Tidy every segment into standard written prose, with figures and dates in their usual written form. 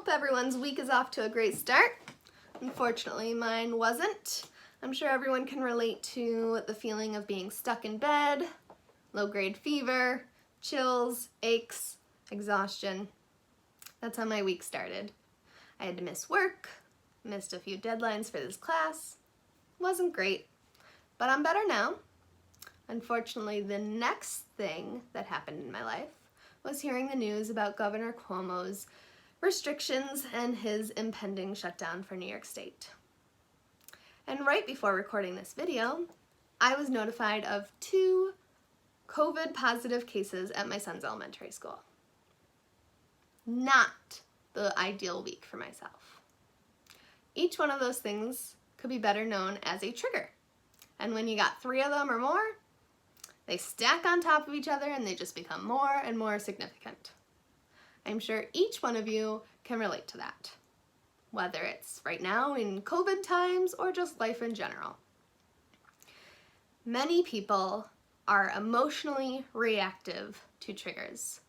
hope everyone's week is off to a great start. Unfortunately, mine wasn't. I'm sure everyone can relate to the feeling of being stuck in bed, low-grade fever, chills, aches, exhaustion. That's how my week started. I had to miss work, missed a few deadlines for this class. Wasn't great, but I'm better now. Unfortunately, the next thing that happened in my life was hearing the news about Governor Cuomo's restrictions and his impending shutdown for New York State. And right before recording this video, I was notified of 2 COVID positive cases at my son's elementary school. Not the ideal week for myself. Each one of those things could be better known as a trigger. And when you got 3 of them or more, they stack on top of each other and they just become more and more significant. I'm sure each one of you can relate to that, whether it's right now in COVID times or just life in general. Many people are emotionally reactive to triggers,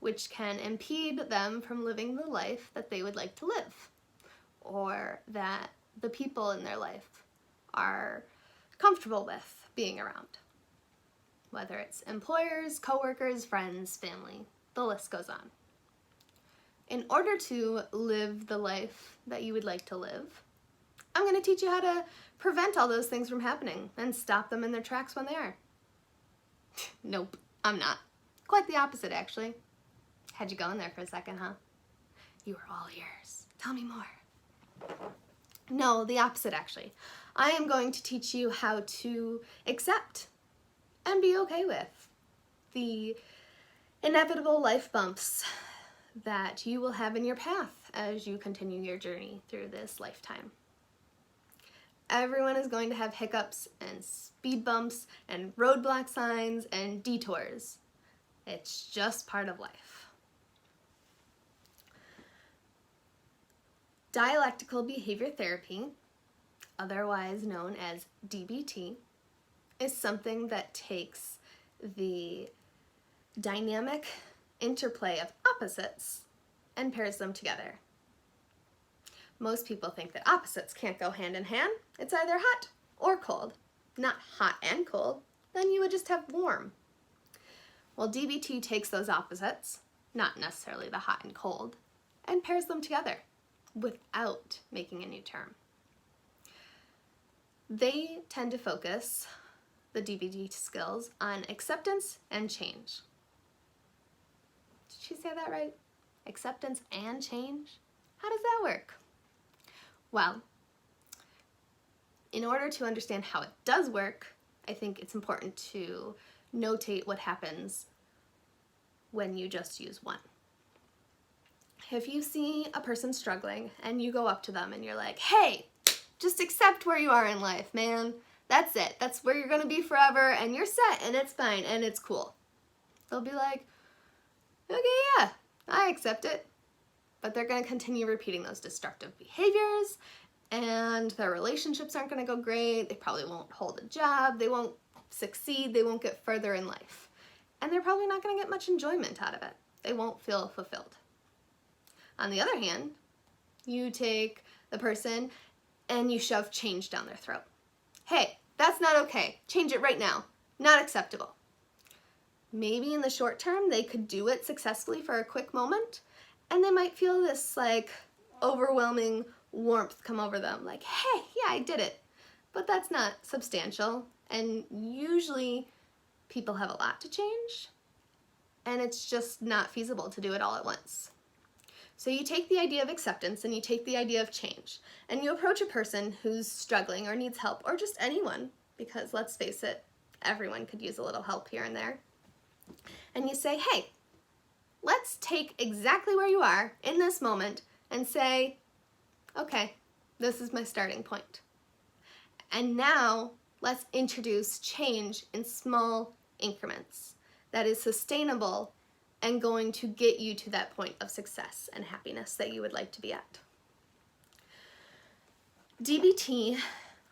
which can impede them from living the life that they would like to live, or that the people in their life are comfortable with being around. Whether it's employers, coworkers, friends, family, the list goes on. In order to live the life that you would like to live, I'm going to teach you how to prevent all those things from happening and stop them in their tracks when they are. Nope, I'm not. Quite the opposite, actually. Had you going there for a second, huh? You were all ears. Tell me more. No, the opposite, actually. I am going to teach you how to accept and be okay with the inevitable life bumps that you will have in your path as you continue your journey through this lifetime. Everyone is going to have hiccups and speed bumps and roadblock signs and detours. It's just part of life. Dialectical Behavior Therapy, otherwise known as DBT, is something that takes the dynamic interplay of opposites and pairs them together. Most people think that opposites can't go hand in hand. It's either hot or cold, not hot and cold. Then you would just have warm. Well, DBT takes those opposites, not necessarily the hot and cold, and pairs them together without making a new term. They tend to focus the DBT skills on acceptance and change. Did she say that right? Acceptance and change? How does that work? Well, in order to understand how it does work, I think it's important to notate what happens when you just use one. If you see a person struggling and you go up to them and you're like, hey, just accept where you are in life, man. That's it. That's where you're going to be forever and you're set and it's fine and it's cool. They'll be like, okay, yeah, I accept it. But they're going to continue repeating those destructive behaviors and their relationships aren't going to go great. They probably won't hold a job. They won't succeed. They won't get further in life. And they're probably not going to get much enjoyment out of it. They won't feel fulfilled. On the other hand, you take the person and you shove change down their throat. Hey, that's not okay. Change it right now. Not acceptable. Maybe in the short term, they could do it successfully for a quick moment, and they might feel this like overwhelming warmth come over them, like, hey, yeah, I did it. But that's not substantial, and usually people have a lot to change, and it's just not feasible to do it all at once. So you take the idea of acceptance and you take the idea of change, and you approach a person who's struggling or needs help, or just anyone, because let's face it, everyone could use a little help here and there. And you say, hey, let's take exactly where you are in this moment and say, okay, this is my starting point. And now let's introduce change in small increments that is sustainable and going to get you to that point of success and happiness that you would like to be at. DBT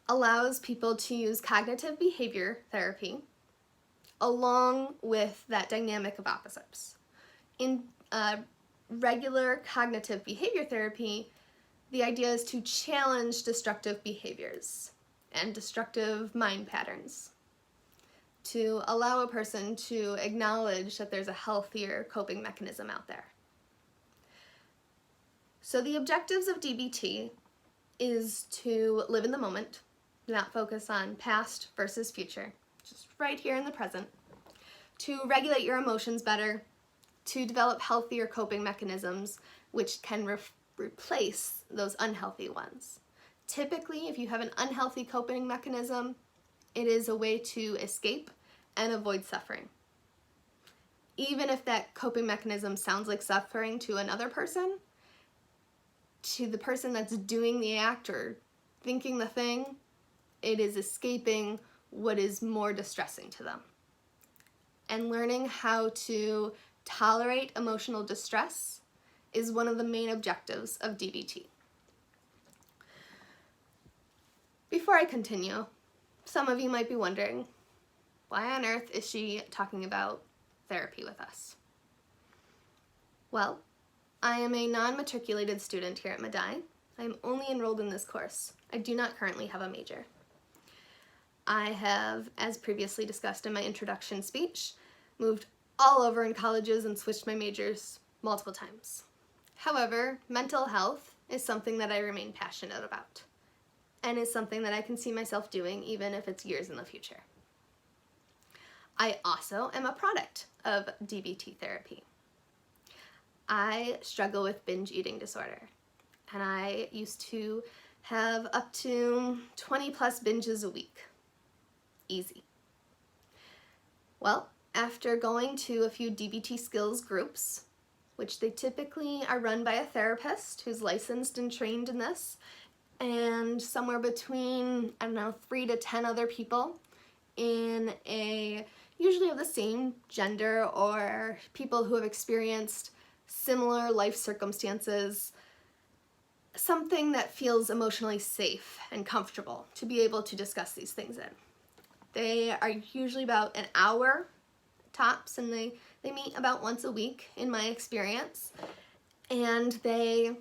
allows people to use cognitive behavior therapy along with that dynamic of opposites. In regular cognitive behavior therapy, the idea is to challenge destructive behaviors and destructive mind patterns, to allow a person to acknowledge that there's a healthier coping mechanism out there. So the objectives of DBT is to live in the moment, not focus on past versus future, just right here in the present, to regulate your emotions better, to develop healthier coping mechanisms which can replace those unhealthy ones. Typically, if you have an unhealthy coping mechanism, it is a way to escape and avoid suffering. Even if that coping mechanism sounds like suffering to another person, to the person that's doing the act or thinking the thing, it is escaping what is more distressing to them. And learning how to tolerate emotional distress is one of the main objectives of DBT. Before I continue, some of you might be wondering, why on earth is she talking about therapy with us? Well, I am a non-matriculated student here at Medaille. I am only enrolled in this course. I do not currently have a major. I have, as previously discussed in my introduction speech, moved all over in colleges and switched my majors multiple times. However, mental health is something that I remain passionate about, and is something that I can see myself doing even if it's years in the future. I also am a product of DBT therapy. I struggle with binge eating disorder, and I used to have up to 20 plus binges a week. Easy. Well, after going to a few DBT skills groups, which they typically are run by a therapist who's licensed and trained in this, and somewhere between, 3 to 10 other people in usually of the same gender or people who have experienced similar life circumstances, something that feels emotionally safe and comfortable to be able to discuss these things in. They are usually about an hour tops, and they meet about once a week in my experience, and they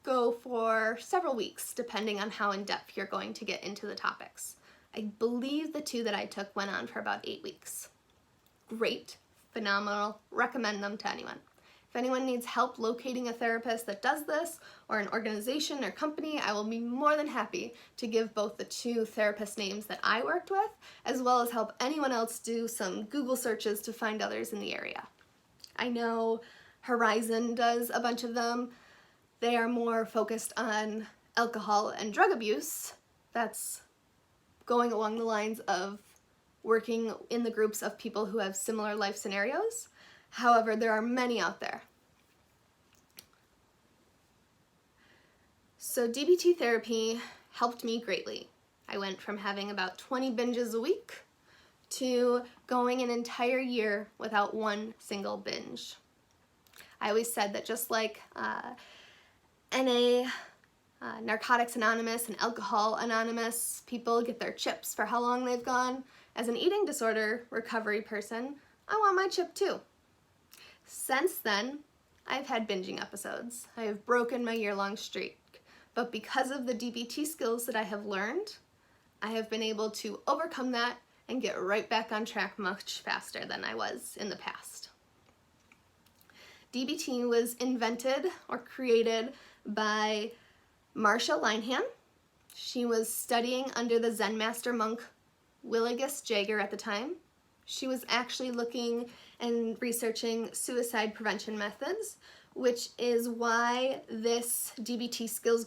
go for several weeks depending on how in-depth you're going to get into the topics. I believe the two that I took went on for about 8 weeks. Great, phenomenal, recommend them to anyone. If anyone needs help locating a therapist that does this, or an organization or company, I will be more than happy to give both the 2 therapist names that I worked with, as well as help anyone else do some Google searches to find others in the area. I know Horizon does a bunch of them. They are more focused on alcohol and drug abuse. That's going along the lines of working in the groups of people who have similar life scenarios. However, there are many out there. So DBT therapy helped me greatly. I went from having about 20 binges a week to going an entire year without one single binge. I always said that just like NA, Narcotics Anonymous, and Alcohol Anonymous, people get their chips for how long they've gone. As an eating disorder recovery person, I want my chip too. Since then, I've had binging episodes. I have broken my year-long streak, but because of the DBT skills that I have learned, I have been able to overcome that and get right back on track much faster than I was in the past. DBT was invented or created by Marcia Linehan. She was studying under the Zen master monk Willigis Jaeger at the time. She was actually looking and researching suicide prevention methods, which is why this DBT skills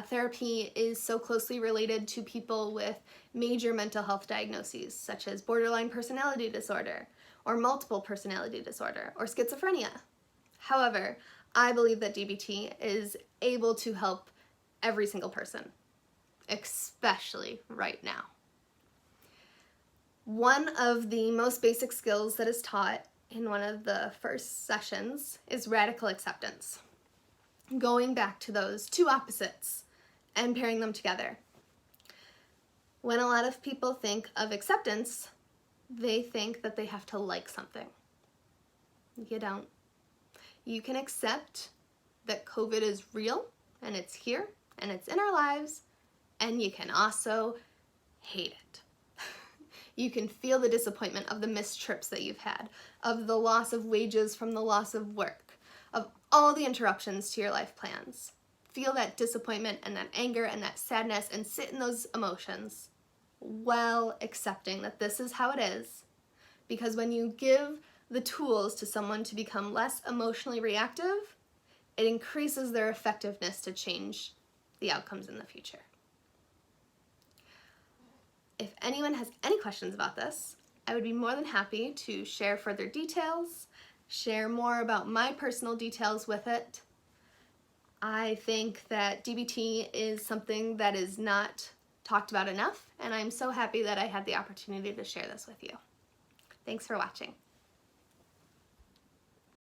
therapy is so closely related to people with major mental health diagnoses, such as borderline personality disorder, or multiple personality disorder, or schizophrenia. However, I believe that DBT is able to help every single person, especially right now. One of the most basic skills that is taught in one of the first sessions is radical acceptance. Going back to those 2 opposites and pairing them together. When a lot of people think of acceptance, they think that they have to like something. You don't. You can accept that COVID is real and it's here and it's in our lives, and you can also hate it. You can feel the disappointment of the missed trips that you've had, of the loss of wages from the loss of work, of all the interruptions to your life plans. Feel that disappointment and that anger and that sadness and sit in those emotions while accepting that this is how it is. Because when you give the tools to someone to become less emotionally reactive, it increases their effectiveness to change the outcomes in the future. If anyone has any questions about this, I would be more than happy to share further details, share more about my personal details with it. I think that DBT is something that is not talked about enough, and I'm so happy that I had the opportunity to share this with you. Thanks for watching.